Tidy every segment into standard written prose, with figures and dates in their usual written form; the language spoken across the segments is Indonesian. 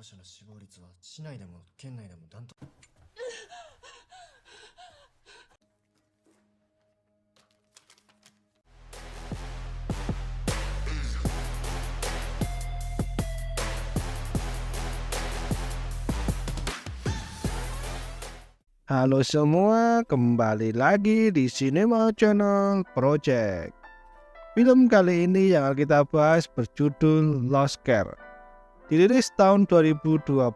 者の死亡率は市内でも県内でもダント。Halo semua, kembali lagi di Cinema Channel Project. Film kali ini yang akan kita bahas berjudul Lost Care. Dirilis tahun 2023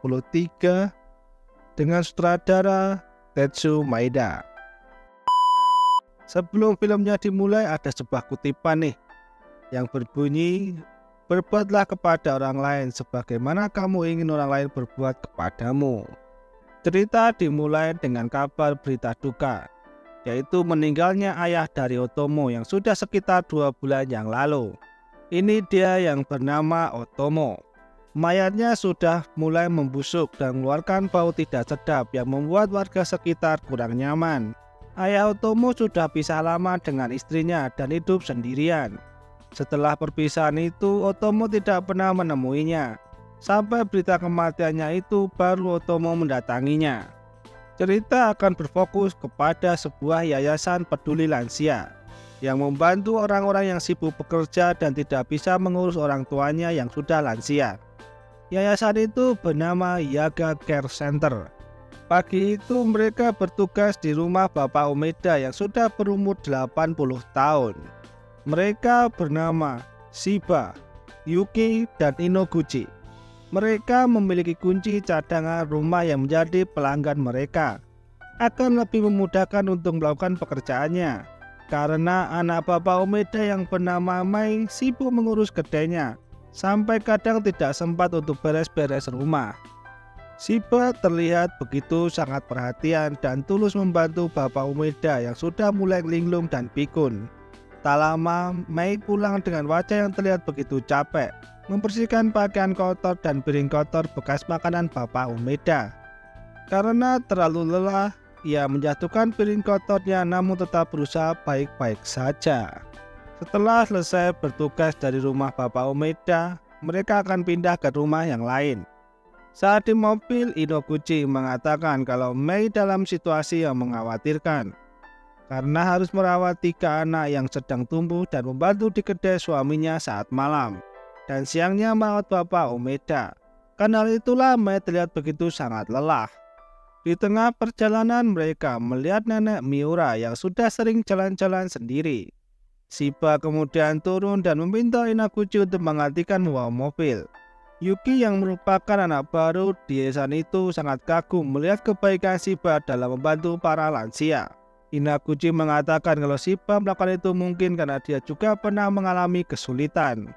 dengan sutradara Tetsu Maeda. Sebelum filmnya dimulai ada sebuah kutipan nih yang berbunyi, berbuatlah kepada orang lain sebagaimana kamu ingin orang lain berbuat kepadamu. Cerita dimulai dengan kabar berita duka, yaitu meninggalnya ayah dari Otomo yang sudah sekitar 2 bulan yang lalu. Ini dia yang bernama Otomo. Mayatnya sudah mulai membusuk dan mengeluarkan bau tidak sedap yang membuat warga sekitar kurang nyaman. Ayah Otomo sudah pisah lama dengan istrinya dan hidup sendirian. Setelah perpisahan itu, Otomo tidak pernah menemuinya. Sampai berita kematiannya itu baru Otomo mendatanginya. Cerita akan berfokus kepada sebuah yayasan peduli lansia yang membantu orang-orang yang sibuk bekerja dan tidak bisa mengurus orang tuanya yang sudah lansia. Yayasan itu bernama Yaga Care Center. Pagi itu mereka bertugas di rumah Bapak Umeda yang sudah berumur 80 tahun. Mereka bernama Shiba, Yuki, dan Inoguchi. Mereka memiliki kunci cadangan rumah yang menjadi pelanggan mereka. Akan lebih memudahkan untuk melakukan pekerjaannya, karena anak Bapak Umeda yang bernama Mai sibuk mengurus kedainya, sampai kadang tidak sempat untuk beres-beres rumah. Shiba terlihat begitu sangat perhatian dan tulus membantu Bapak Umeda yang sudah mulai linglung dan pikun. Tak lama, Mai pulang dengan wajah yang terlihat begitu capek, membersihkan pakaian kotor dan piring kotor bekas makanan Bapak Umeda. Karena terlalu lelah, ia menjatuhkan piring kotornya namun tetap berusaha baik-baik saja. Setelah selesai bertugas dari rumah Bapak Umeda, mereka akan pindah ke rumah yang lain. Saat di mobil, Inoguchi mengatakan kalau Mai dalam situasi yang mengkhawatirkan, karena harus merawat 3 anak yang sedang tumbuh dan membantu di kedai suaminya saat malam, dan siangnya merawat Bapak Umeda. Karena itulah Mai terlihat begitu sangat lelah. Di tengah perjalanan mereka melihat nenek Miura yang sudah sering jalan-jalan sendiri. Shiba kemudian turun dan meminta Inoguchi untuk menggantikan membawa mobil. Yuki yang merupakan anak baru di yayasan itu sangat kagum melihat kebaikan Shiba dalam membantu para lansia. Inoguchi mengatakan kalau Shiba melakukan itu mungkin karena dia juga pernah mengalami kesulitan.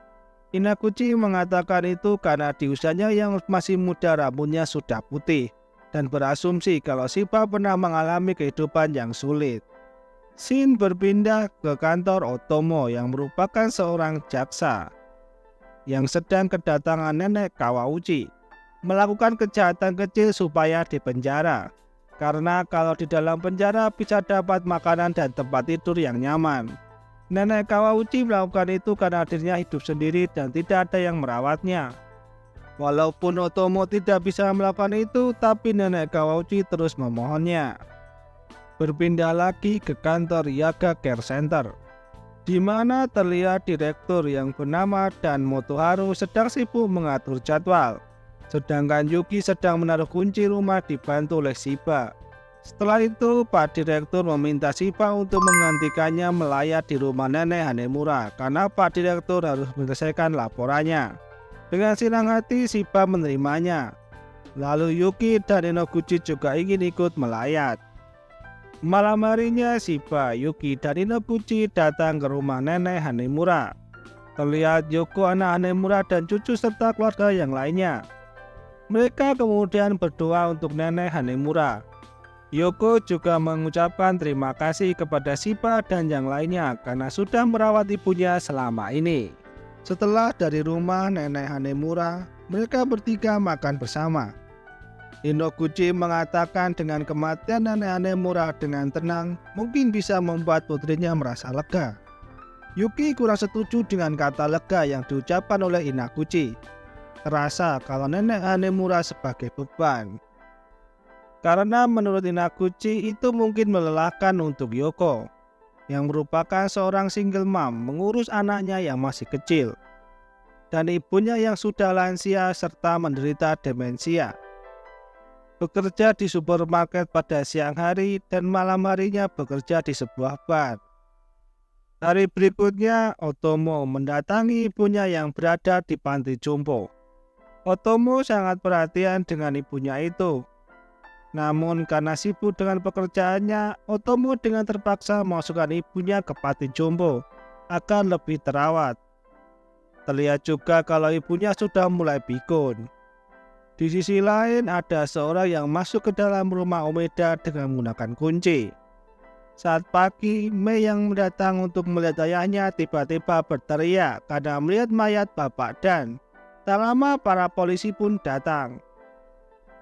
Inoguchi mengatakan itu karena di usianya yang masih muda rambutnya sudah putih, dan berasumsi kalau Shiba pernah mengalami kehidupan yang sulit. Shin berpindah ke kantor Otomo yang merupakan seorang jaksa yang sedang kedatangan nenek Kawauchi melakukan kejahatan kecil supaya dipenjara. Karena kalau di dalam penjara bisa dapat makanan dan tempat tidur yang nyaman. Nenek Kawauchi melakukan itu karena dirinya hidup sendiri dan tidak ada yang merawatnya. Walaupun Otomo tidak bisa melakukan itu, tapi nenek Kawauchi terus memohonnya. Berpindah lagi ke kantor Yaga Care Center, di mana terlihat direktur yang bernama Dan Motoharu sedang sibuk mengatur jadwal. Sedangkan Yuki sedang menaruh kunci rumah dibantu oleh Shiba. Setelah itu, Pak Direktur meminta Shiba untuk menggantikannya melayat di rumah nenek Hanemura karena Pak Direktur harus menyelesaikan laporannya. Dengan senang hati, Shiba menerimanya. Lalu Yuki dan Inoguchi juga ingin ikut melayat. Malam harinya, Shiba, Yuki, dan Inoguchi datang ke rumah nenek Hanemura. Terlihat Yoko, anak Hanemura, dan cucu serta keluarga yang lainnya. Mereka kemudian berdoa untuk nenek Hanemura. Yoko juga mengucapkan terima kasih kepada Shiba dan yang lainnya karena sudah merawat ibunya selama ini. Setelah dari rumah nenek Hanemura, mereka bertiga makan bersama. Inoguchi mengatakan dengan kematian nenek Hanemura dengan tenang mungkin bisa membuat putrinya merasa lega. Yuki kurang setuju dengan kata lega yang diucapkan oleh Inoguchi. terasa kalau nenek Hanemura sebagai beban. Karena menurut Inaguchi itu mungkin melelahkan untuk Yoko, yang merupakan seorang single mom mengurus anaknya yang masih kecil, dan ibunya yang sudah lansia serta menderita demensia. Bekerja di supermarket pada siang hari dan malam harinya bekerja di sebuah bar. Hari berikutnya, Otomo mendatangi ibunya yang berada di panti jompo. Otomo sangat perhatian dengan ibunya itu. Namun karena sibuk dengan pekerjaannya, Otomo dengan terpaksa memasukkan ibunya ke panti jompo agar lebih terawat. Terlihat juga kalau ibunya sudah mulai pikun. Di sisi lain ada seorang yang masuk ke dalam rumah Umeda dengan menggunakan kunci. Saat pagi, Mei yang datang untuk melihat ayahnya tiba-tiba berteriak karena melihat mayat Bapak Dan. Tak lama para polisi pun datang.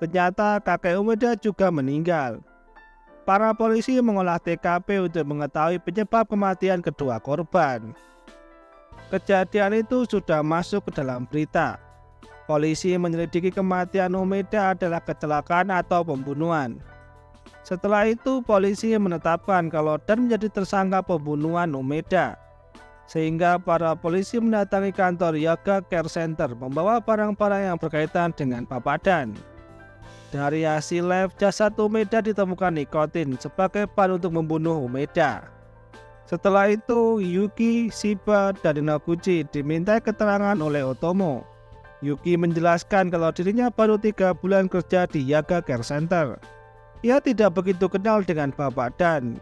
Ternyata kakek Umeda juga meninggal. Para polisi mengolah TKP untuk mengetahui penyebab kematian kedua korban. Kejadian itu sudah masuk ke dalam berita. Polisi menyelidiki kematian Umeda adalah kecelakaan atau pembunuhan. Setelah itu polisi menetapkan kalau Dan menjadi tersangka pembunuhan Umeda. Sehingga para polisi mendatangi kantor Yaga Care Center membawa barang-barang yang berkaitan dengan Bapak Dan. Dari hasil lab, jasad Umeda ditemukan nikotin sebagai bahan untuk membunuh Umeda. Setelah itu, Yuki, Shiba, dan Inaguchi dimintai keterangan oleh Otomo. Yuki menjelaskan kalau dirinya baru 3 bulan kerja di Yaga Care Center. Ia tidak begitu kenal dengan Bapak Dan.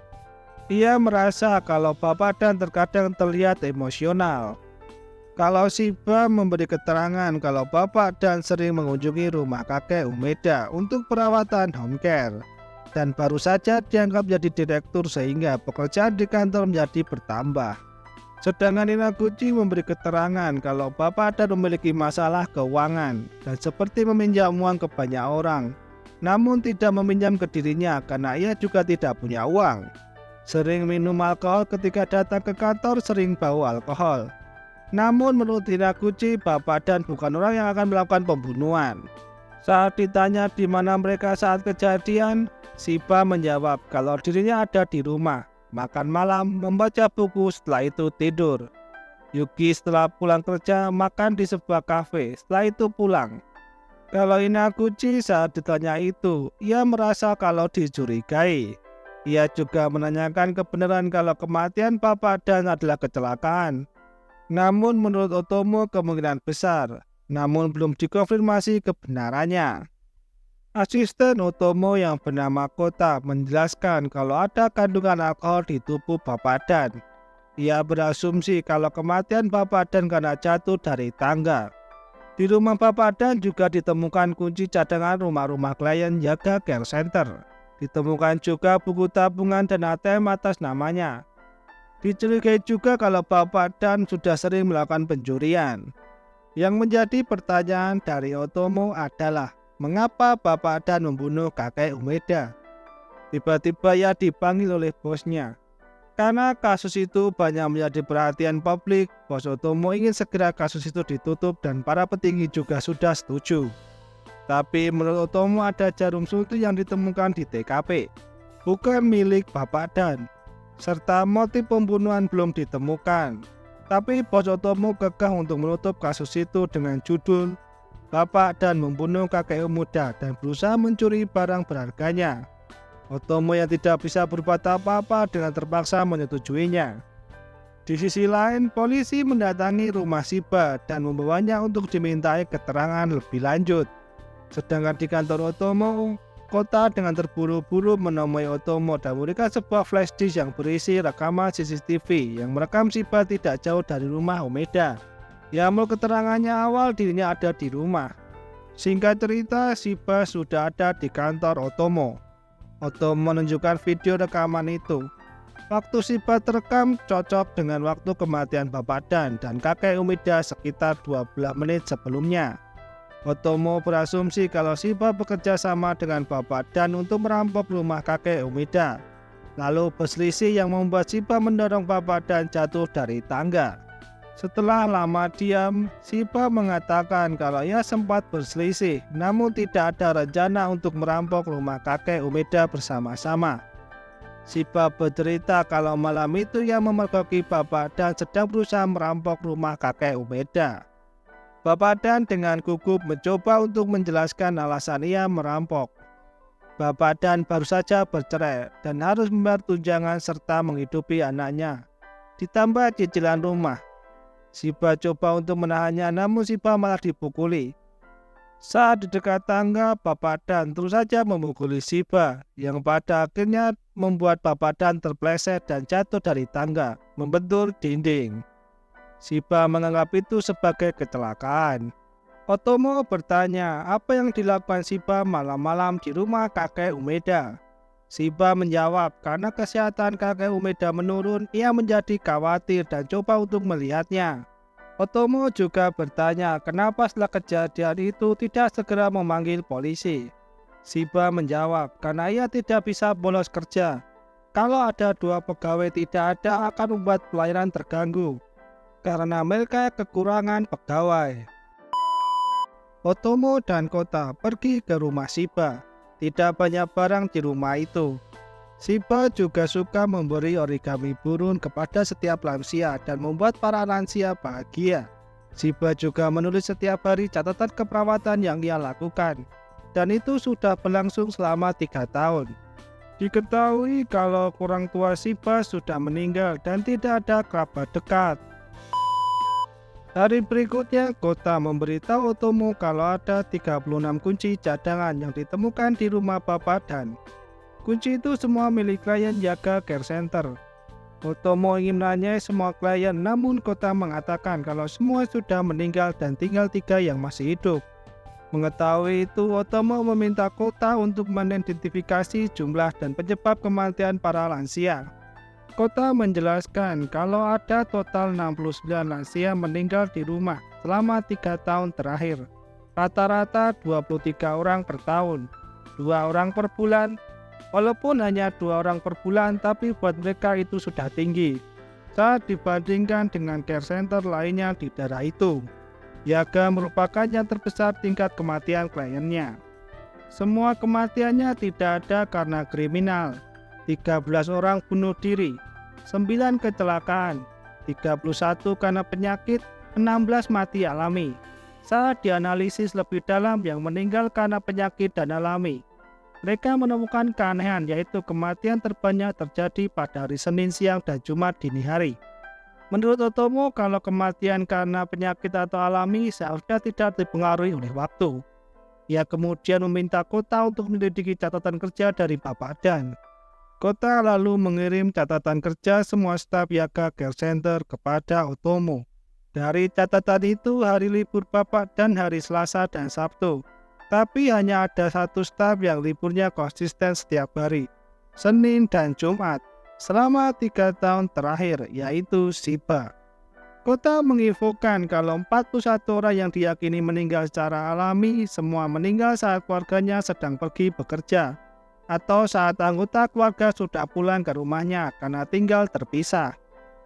Ia merasa kalau Bapak Dan terkadang terlihat emosional. Kalau Shiba memberi keterangan kalau Bapak Dan sering mengunjungi rumah kakek Umeda untuk perawatan home care, dan baru saja dianggap jadi direktur sehingga pekerjaan di kantor menjadi bertambah. Sedangkan Inaguchi memberi keterangan kalau Bapak Dan memiliki masalah keuangan dan seperti meminjam uang ke banyak orang, namun tidak meminjam ke dirinya karena ia juga tidak punya uang. Sering minum alkohol ketika datang ke kantor, sering bawa alkohol. Namun menurut Inaguchi, Bapak Dan bukan orang yang akan melakukan pembunuhan. Saat ditanya di mana mereka saat kejadian, Shiba menjawab kalau dirinya ada di rumah, makan malam, membaca buku, setelah itu tidur. Yuki setelah pulang kerja makan di sebuah kafe, setelah itu pulang. Kalau Inaguchi saat ditanya itu, ia merasa kalau dicurigai. Ia juga menanyakan kebenaran kalau kematian Bapak Dan adalah kecelakaan. Namun menurut Otomo kemungkinan besar, namun belum dikonfirmasi kebenarannya. Asisten Otomo yang bernama Kota menjelaskan kalau ada kandungan alkohol di tubuh Bapak Dan. Ia berasumsi kalau kematian Bapak Dan karena jatuh dari tangga. Di rumah Bapak Dan juga ditemukan kunci cadangan rumah-rumah klien Yaga Care Center. Ditemukan juga buku tabungan dan ATM atas namanya. Dicurigai juga kalau Bapak Dan sudah sering melakukan pencurian. Yang menjadi pertanyaan dari Otomo adalah mengapa Bapak Dan membunuh kakek Umeda. Tiba-tiba ia dipanggil oleh bosnya. Karena kasus itu banyak menjadi perhatian publik, bos Otomo ingin segera kasus itu ditutup dan para petinggi juga sudah setuju. Tapi menurut Otomo ada jarum suntik yang ditemukan di TKP, bukan milik Bapak Dan. Serta motif pembunuhan belum ditemukan. Tapi bos Otomo kekeh untuk menutup kasus itu dengan judul Bapak Dan membunuh kakek Umeda dan berusaha mencuri barang berharganya. Otomo yang tidak bisa berbuat apa-apa dengan terpaksa menyetujuinya. Di sisi lain, polisi mendatangi rumah Shiba dan membawanya untuk dimintai keterangan lebih lanjut. Sedangkan di kantor Otomo, Kota dengan terburu-buru menemui Otomo dan memberikan sebuah flash disk yang berisi rekaman CCTV yang merekam Shiba tidak jauh dari rumah Umeda. Ya, menurut keterangannya awal dirinya ada di rumah. Singkat cerita, Shiba sudah ada di kantor Otomo. Otomo menunjukkan video rekaman itu. Waktu Shiba terekam cocok dengan waktu kematian Bapak Dan kakek Umeda sekitar 12 menit sebelumnya. Otomo berasumsi kalau Shiba bekerja sama dengan Bapak Dan untuk merampok rumah kakek Umeda. Lalu berselisih yang membuat Shiba mendorong Bapak Dan jatuh dari tangga. Setelah lama diam, Shiba mengatakan kalau ia sempat berselisih, namun tidak ada rencana untuk merampok rumah kakek Umeda bersama-sama. Shiba bercerita kalau malam itu ia memergoki Bapak Dan sedang berusaha merampok rumah kakek Umeda. Bapak Dan dengan gugup mencoba untuk menjelaskan alasan ia merampok. Bapak Dan baru saja bercerai dan harus membayar tunjangan serta menghidupi anaknya, ditambah cicilan rumah. Shiba coba untuk menahannya, namun Shiba malah dipukuli. Saat di dekat tangga, Bapak Dan terus saja memukuli Shiba, yang pada akhirnya membuat Bapak Dan terpleset dan jatuh dari tangga, membentur dinding. Shiba menganggap itu sebagai kecelakaan. Otomo bertanya apa yang dilakukan Shiba malam-malam di rumah kakek Umeda. Shiba menjawab karena kesehatan kakek Umeda menurun, ia menjadi khawatir dan coba untuk melihatnya. Otomo juga bertanya kenapa setelah kejadian itu tidak segera memanggil polisi. Shiba menjawab karena ia tidak bisa bolos kerja. Kalau ada 2 pegawai tidak ada akan membuat pelayanan terganggu, karena mereka kekurangan pegawai. Otomo dan Kota pergi ke rumah Shiba. Tidak banyak barang di rumah itu. Shiba juga suka memberi origami burung kepada setiap lansia dan membuat para lansia bahagia. Shiba juga menulis setiap hari catatan keperawatan yang ia lakukan, dan itu sudah berlangsung selama 3 tahun. Diketahui kalau orang tua Shiba sudah meninggal dan tidak ada kerabat dekat. Hari berikutnya, Kota memberitahu Otomo kalau ada 36 kunci cadangan yang ditemukan di rumah Bapak Dan. Kunci itu semua milik klien jaga care center. Otomo ingin menanyai semua klien, namun Kota mengatakan kalau semua sudah meninggal dan tinggal 3 yang masih hidup. Mengetahui itu, Otomo meminta Kota untuk mengidentifikasi jumlah dan penyebab kematian para lansia. Kota menjelaskan kalau ada total 69 lansia meninggal di rumah selama 3 tahun terakhir. Rata-rata 23 orang per tahun, 2 orang per bulan. Walaupun hanya 2 orang per bulan, tapi buat mereka itu sudah tinggi saat dibandingkan dengan care center lainnya di daerah itu. Yaga merupakan yang terbesar tingkat kematian kliennya. Semua kematiannya tidak ada karena kriminal. 13 orang bunuh diri, 9 kecelakaan, 31 karena penyakit, 16 mati alami. Saat dianalisis lebih dalam yang meninggal karena penyakit dan alami, mereka menemukan keanehan, yaitu kematian terbanyak terjadi pada hari Senin siang dan Jumat dini hari. Menurut Otomo, kalau kematian karena penyakit atau alami seharusnya tidak dipengaruhi oleh waktu. Ia kemudian meminta Kota untuk menyelidiki catatan kerja dari Bapak Dan. Kota lalu mengirim catatan kerja semua staf Yaga Care Center kepada Otomo. Dari catatan itu, hari libur Bapak Dan hari Selasa dan Sabtu. Tapi hanya ada satu staf yang liburnya konsisten setiap hari, Senin dan Jumat, selama 3 tahun terakhir, yaitu Shiba. Kota menginfokan kalau 41 orang yang diyakini meninggal secara alami semua meninggal saat keluarganya sedang pergi bekerja atau saat anggota keluarga sudah pulang ke rumahnya karena tinggal terpisah.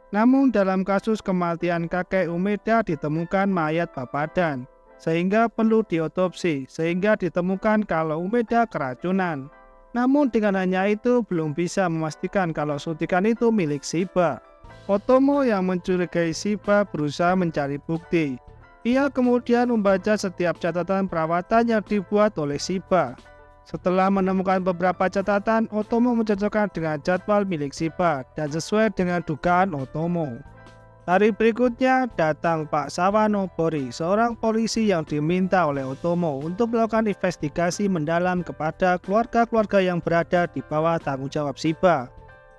Namun dalam kasus kematian kakek Umeda ditemukan mayat Bapak Dan, sehingga perlu diotopsi, sehingga ditemukan kalau Umeda keracunan. Namun dengan hanya itu belum bisa memastikan kalau suntikan itu milik Shiba. Otomo yang mencurigai Shiba berusaha mencari bukti. Ia kemudian membaca setiap catatan perawatan yang dibuat oleh Shiba. Setelah menemukan beberapa catatan, Otomo mencocokkan dengan jadwal milik Shiba dan sesuai dengan dugaan Otomo. Hari berikutnya datang Pak Sawano Bori, seorang polisi yang diminta oleh Otomo untuk melakukan investigasi mendalam kepada keluarga-keluarga yang berada di bawah tanggung jawab Shiba.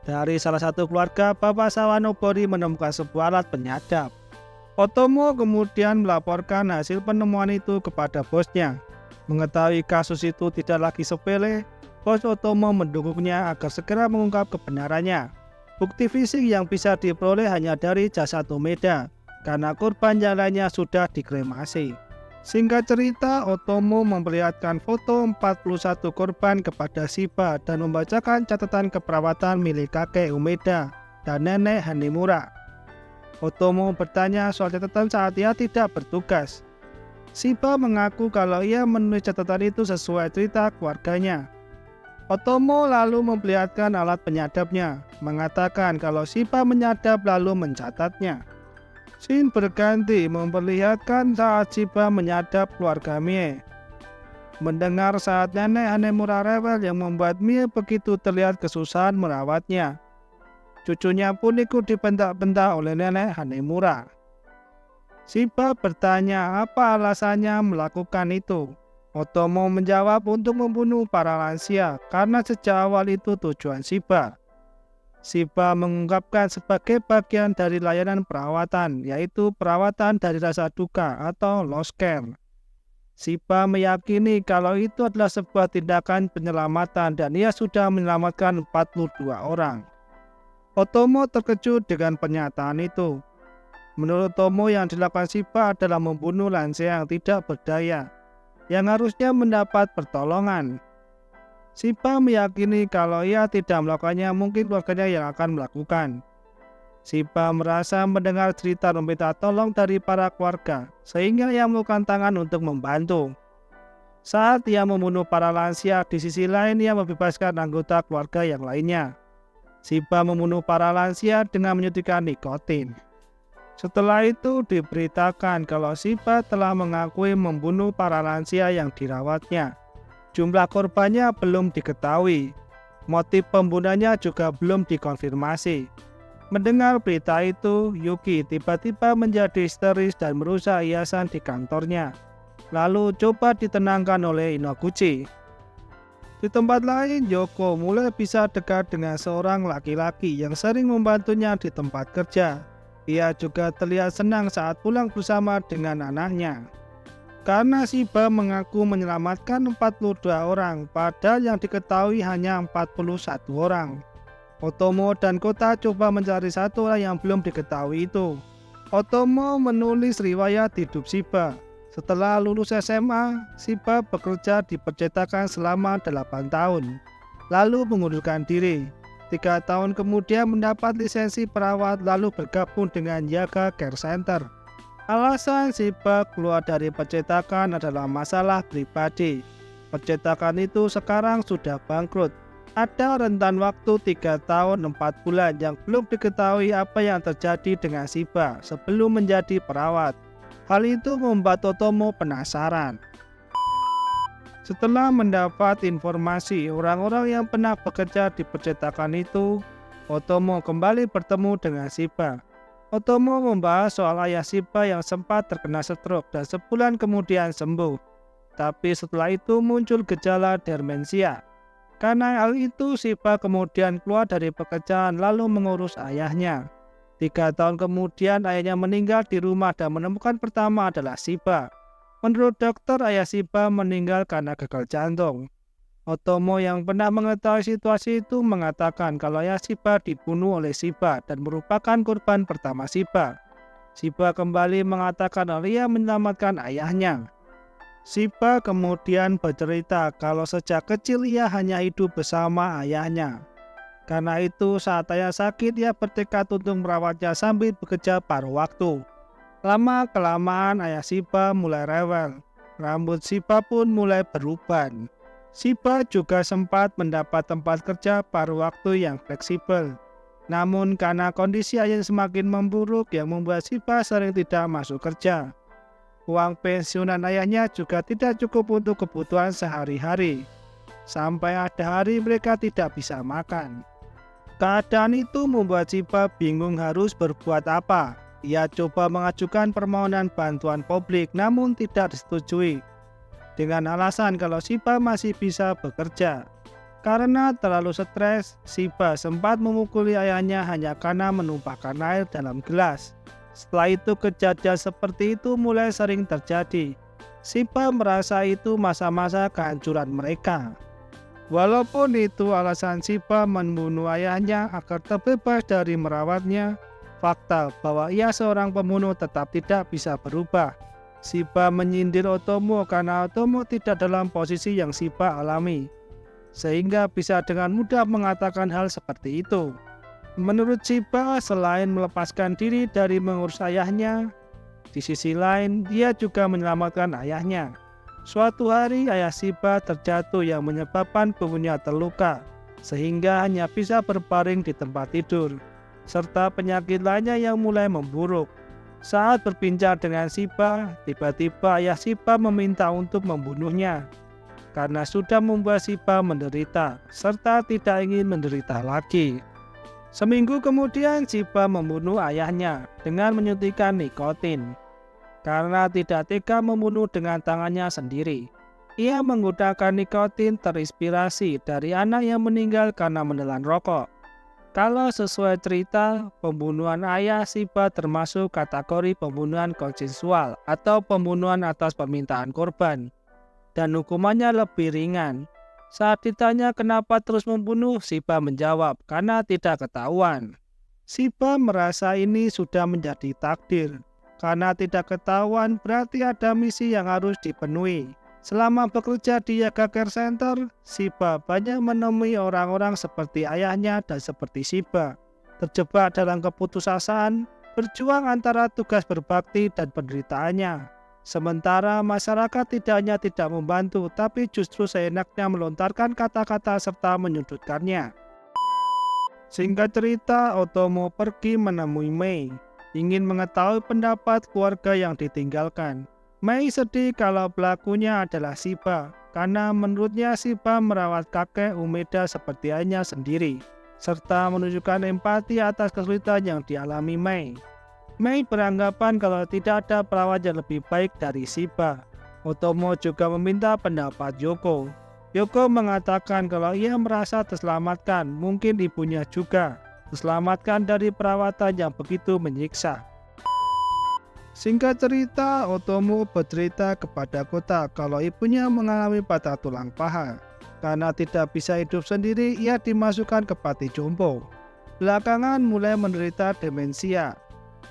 Dari salah satu keluarga, Bapak Sawano Bori menemukan sebuah alat penyadap. Otomo kemudian melaporkan hasil penemuan itu kepada bosnya. Mengetahui kasus itu tidak lagi sepele, bos Otomo mendukungnya agar segera mengungkap kebenarannya. Bukti fisik yang bisa diperoleh hanya dari jasad Umeda, karena korban yang lainnya sudah dikremasi. Singkat cerita, Otomo memperlihatkan foto 41 korban kepada Shiba dan membacakan catatan keperawatan milik kakek Umeda dan nenek Hanimura. Otomo bertanya soal catatan saat ia tidak bertugas. Shiba mengaku kalau ia menulis catatan itu sesuai cerita keluarganya. Otomo lalu memperlihatkan alat penyadapnya, mengatakan kalau Shiba menyadap lalu mencatatnya. Scene berganti memperlihatkan saat Shiba menyadap keluarga Mie. Mendengar saat nenek Hanemura rewel yang membuat Mie begitu terlihat kesusahan merawatnya. Cucunya pun ikut dibentak-bentak oleh nenek Hanemura. Shiba bertanya apa alasannya melakukan itu. Otomo menjawab untuk membunuh para lansia karena sejak awal itu tujuan Shiba. Shiba mengungkapkan sebagai bagian dari layanan perawatan, yaitu perawatan dari rasa duka atau lost care. Shiba meyakini kalau itu adalah sebuah tindakan penyelamatan dan ia sudah menyelamatkan 42 orang. Otomo terkejut dengan pernyataan itu. Menurut Otomo yang dilakukan Shiba adalah membunuh lansia yang tidak berdaya, yang harusnya mendapat pertolongan. Shiba meyakini kalau ia tidak melakukannya mungkin keluarganya yang akan melakukan. Shiba merasa mendengar cerita meminta tolong dari para keluarga, sehingga ia melakukan tangan untuk membantu. Saat ia membunuh para lansia, di sisi lain ia membebaskan anggota keluarga yang lainnya. Shiba membunuh para lansia dengan menyuntikkan nikotin. Setelah itu diberitakan kalau Shiba telah mengakui membunuh para lansia yang dirawatnya. Jumlah korbannya belum diketahui. Motif pembunuhannya juga belum dikonfirmasi. Mendengar berita itu, Yuki tiba-tiba menjadi histeris dan merusak hiasan di kantornya. Lalu coba ditenangkan oleh Inoguchi. Di tempat lain, Yoko mulai bisa dekat dengan seorang laki-laki yang sering membantunya di tempat kerja. Ia juga terlihat senang saat pulang bersama dengan anaknya. Karena Shiba mengaku menyelamatkan 42 orang, padahal yang diketahui hanya 41 orang. Otomo dan Kota coba mencari satu orang yang belum diketahui itu. Otomo menulis riwayat hidup Shiba. Setelah lulus SMA, Shiba bekerja di percetakan selama 8 tahun, lalu mengundurkan diri. 3 tahun kemudian mendapat lisensi perawat lalu bergabung dengan Yaga Care Center. Alasan Shiba keluar dari percetakan adalah masalah pribadi. Percetakan itu sekarang sudah bangkrut. Ada rentan waktu 3 tahun 4 bulan yang belum diketahui apa yang terjadi dengan Shiba sebelum menjadi perawat. Hal itu membuat Otomo penasaran. Setelah mendapat informasi orang-orang yang pernah bekerja di percetakan itu, Otomo kembali bertemu dengan Shiba. Otomo membahas soal ayah Shiba yang sempat terkena stroke dan sebulan kemudian sembuh. Tapi setelah itu muncul gejala demensia. Karena hal itu, Shiba kemudian keluar dari pekerjaan lalu mengurus ayahnya. 3 tahun kemudian ayahnya meninggal di rumah dan menemukan pertama adalah Shiba. Menurut dokter, ayah Shiba meninggal karena gagal jantung. Otomo yang pernah mengetahui situasi itu mengatakan kalau ayah Shiba dibunuh oleh Shiba dan merupakan korban pertama Shiba. Shiba kembali mengatakan kalau ia menyelamatkan ayahnya. Shiba kemudian bercerita kalau sejak kecil ia hanya hidup bersama ayahnya. Karena itu saat ayah sakit ia bertekad untuk merawatnya sambil bekerja paruh waktu. Lama-kelamaan ayah Shiba mulai rewel. Rambut Shiba pun mulai beruban. Shiba juga sempat mendapat tempat kerja paruh waktu yang fleksibel. Namun karena kondisi ayah semakin memburuk yang membuat Shiba sering tidak masuk kerja. Uang pensiunan ayahnya juga tidak cukup untuk kebutuhan sehari-hari. Sampai ada hari mereka tidak bisa makan. Keadaan itu membuat Shiba bingung harus berbuat apa. Ia coba mengajukan permohonan bantuan publik namun tidak disetujui. Dengan alasan kalau Shiba masih bisa bekerja. Karena terlalu stres, Shiba sempat memukuli ayahnya hanya karena menumpahkan air dalam gelas. Setelah itu kejadian seperti itu mulai sering terjadi. Shiba merasa itu masa-masa kehancuran mereka. Walaupun itu alasan Shiba membunuh ayahnya agar terbebas dari merawatnya, fakta bahwa ia seorang pembunuh tetap tidak bisa berubah. Shiba menyindir Otomo karena Otomo tidak dalam posisi yang Shiba alami, sehingga bisa dengan mudah mengatakan hal seperti itu. Menurut Shiba, selain melepaskan diri dari mengurus ayahnya, di sisi lain dia juga menyelamatkan ayahnya. Suatu hari ayah Shiba terjatuh yang menyebabkan pembunuhnya terluka, sehingga hanya bisa berbaring di tempat tidur, serta penyakit lainnya yang mulai memburuk. Saat berbincang dengan Shiba, tiba-tiba ayah Shiba meminta untuk membunuhnya, karena sudah membuat Shiba menderita, serta tidak ingin menderita lagi. Seminggu kemudian Shiba membunuh ayahnya dengan menyuntikkan nikotin. Karena tidak tega membunuh dengan tangannya sendiri, ia menggunakan nikotin terinspirasi dari anak yang meninggal karena menelan rokok. Kalau sesuai cerita, pembunuhan ayah Shiba termasuk kategori pembunuhan konsensual atau pembunuhan atas permintaan korban, dan hukumannya lebih ringan. Saat ditanya kenapa terus membunuh, Shiba menjawab, karena tidak ketahuan. Shiba merasa ini sudah menjadi takdir. Karena tidak ketahuan berarti ada misi yang harus dipenuhi. Selama bekerja di Yaga Care Center, Shiba banyak menemui orang-orang seperti ayahnya dan seperti Shiba, terjebak dalam keputusasaan, berjuang antara tugas berbakti dan penderitaannya. Sementara masyarakat tidak hanya tidak membantu, tapi justru seenaknya melontarkan kata-kata serta menyudutkannya. Singkat cerita, Otomo pergi menemui Mei, ingin mengetahui pendapat keluarga yang ditinggalkan. Mei sedih kalau pelakunya adalah Shiba, karena menurutnya Shiba merawat kakek Umeda seperti ayahnya sendiri, serta menunjukkan empati atas kesulitan yang dialami Mei. Mei beranggapan kalau tidak ada perawat yang lebih baik dari Shiba. Otomo juga meminta pendapat Yoko. Yoko mengatakan kalau ia merasa terselamatkan, mungkin ibunya juga terselamatkan dari perawatan yang begitu menyiksa. Singkat cerita, Otomo bercerita kepada Kota kalau ibunya mengalami patah tulang paha. Karena tidak bisa hidup sendiri, ia dimasukkan ke panti jompo. Belakangan mulai menderita demensia.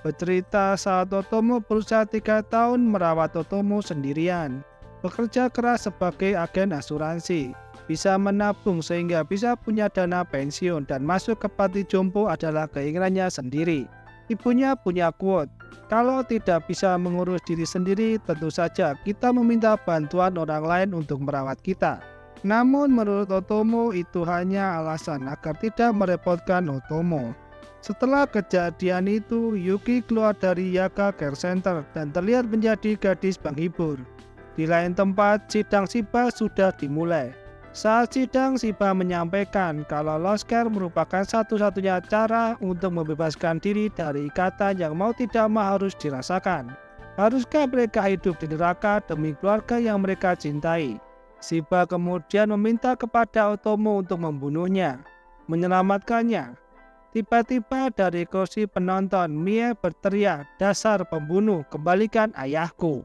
Bercerita saat Otomo berusia 3 tahun merawat Otomo sendirian. Bekerja keras sebagai agen asuransi. Bisa menabung sehingga bisa punya dana pensiun dan masuk ke panti jompo adalah keinginannya sendiri. Ibunya punya quote, kalau tidak bisa mengurus diri sendiri, tentu saja kita meminta bantuan orang lain untuk merawat kita. Namun menurut Otomo itu hanya alasan agar tidak merepotkan Otomo. Setelah kejadian itu, Yuki keluar dari Yaga Care Center dan terlihat menjadi gadis penghibur. Di lain tempat, sidang Shiba sudah dimulai. Saat sidang, Shiba menyampaikan kalau Lost Care merupakan satu-satunya cara untuk membebaskan diri dari ikatan yang mau tidak mau harus dirasakan. Haruskah mereka hidup di neraka demi keluarga yang mereka cintai? Shiba kemudian meminta kepada Otomo untuk membunuhnya, menyelamatkannya. Tiba-tiba dari kursi penonton, Mie berteriak, dasar pembunuh, kembalikan ayahku.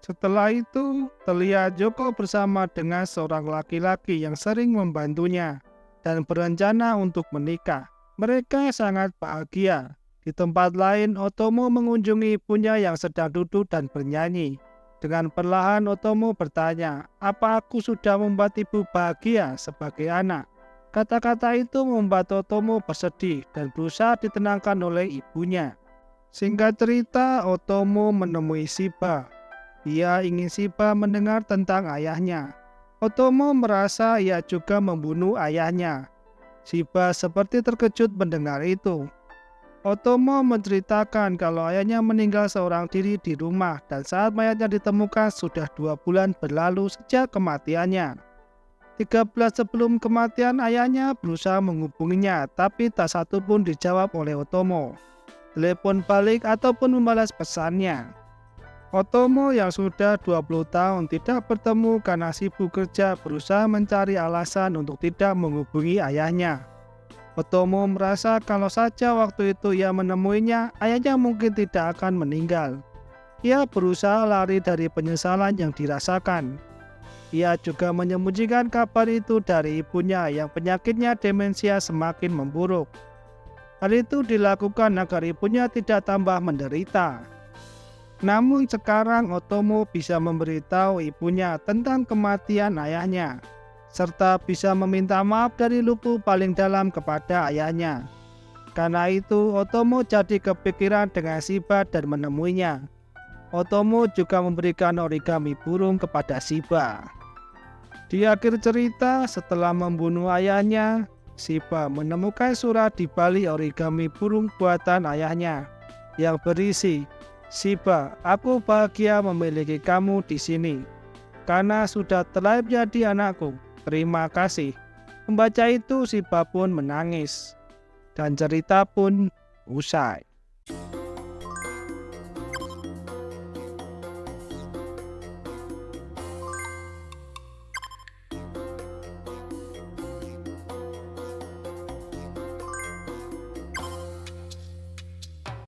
Setelah itu, terlihat Yoko bersama dengan seorang laki-laki yang sering membantunya dan berencana untuk menikah. Mereka sangat bahagia. Di tempat lain, Otomo mengunjungi ibunya yang sedang duduk dan bernyanyi. Dengan perlahan, Otomo bertanya, apa aku sudah membuat ibu bahagia sebagai anak? Kata-kata itu membuat Otomo bersedih dan berusaha ditenangkan oleh ibunya. Singkat cerita, Otomo menemui Shiba. Ia ingin Shiba mendengar tentang ayahnya. Otomo merasa ia juga membunuh ayahnya. Shiba seperti terkejut mendengar itu. Otomo menceritakan kalau ayahnya meninggal seorang diri di rumah dan saat mayatnya ditemukan sudah 2 bulan berlalu sejak kematiannya. 3 bulan sebelum kematian ayahnya berusaha menghubunginya, tapi tak satu pun dijawab oleh Otomo. Telepon balik ataupun membalas pesannya. Otomo yang sudah 20 tahun tidak bertemu karena sibuk kerja berusaha mencari alasan untuk tidak menghubungi ayahnya. Otomo merasa kalau saja waktu itu ia menemuinya, ayahnya mungkin tidak akan meninggal. Ia berusaha lari dari penyesalan yang dirasakan. Ia juga menyembunyikan kabar itu dari ibunya yang penyakitnya demensia semakin memburuk. Hal itu dilakukan agar ibunya tidak tambah menderita. Namun sekarang Otomo bisa memberitahu ibunya tentang kematian ayahnya. serta bisa meminta maaf dari lubuk paling dalam kepada ayahnya. Karena itu, Otomo jadi kepikiran dengan Shiba dan menemuinya. Otomo juga memberikan origami burung kepada Shiba. Di akhir cerita, setelah membunuh ayahnya, Shiba menemukan surat di balik origami burung buatan ayahnya yang berisi, "Shiba, aku bahagia memiliki kamu di sini karena sudah telah menjadi anakku. Terima kasih." Membaca itu, Shiba pun menangis dan cerita pun usai.